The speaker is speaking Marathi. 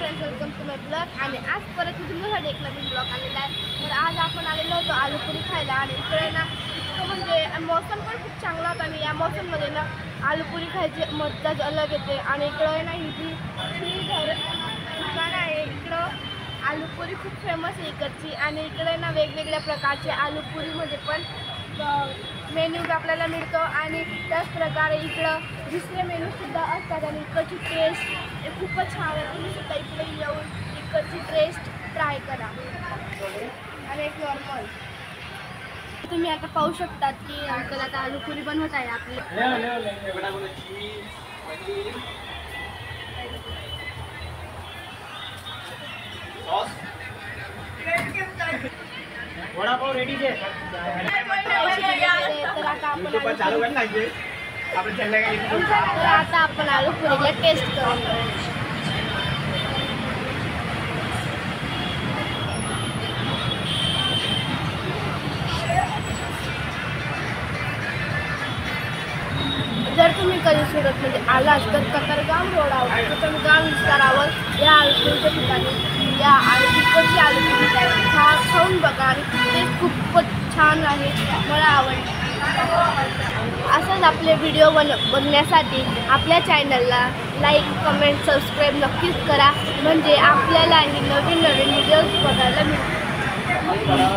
Friends, welcome to my blog. आणि आज परत मी तुमच्यासाठी एक नवीन ब्लॉग आलेला आहे. तर आज आपण आलेलो होतो आलूपुरी खायला. आणि इकडे ना इतकं म्हणजे मौसम पण खूप चांगला होता. आणि या मौसममध्ये ना आलूपुरी खायची मजाच अलग येते. आणि इकडं ना ही दुकान आहे, इकडं आलूपुरी खूप फेमस आहे इकडची. आणि इकडे ना वेगवेगळ्या प्रकारचे आलूपुरीमध्ये पण मेन्यू आपल्याला मिळतो. आणि त्याच प्रकारे इकडं दुसरे मेनूसुद्धा असतात. आणि इकडची टेस्ट खूपच छान आहे. तुम्ही सुद्धा इकडे येऊन इकडची टेस्ट ट्राय करा. आणि एक नॉर्मल तुम्ही आता पाहू शकतात की अंकल आता आलूपुरी बनवत आहे आपली. वडापाव रेडी आहे. तर आता आपण आलूपुरीला टेस्ट करू. जर तुम्ही कधी सुरतमध्ये आलात तर कतारगाव रोडावर कतारगाव विस्तारावर या आलूपुरीच्या ठिकाणी या इकडची आलूपुरी खाऊन बघा. आणि ते खूपच छान आहे, मला आवडलं. असंच आपले व्हिडिओ बघण्यासाठी आपल्या चॅनलला लाईक, कमेंट, सबस्क्राईब नक्कीच करा. म्हणजे आपल्यालाही नवीन नवीन व्हिडिओज बघायला मिळतील.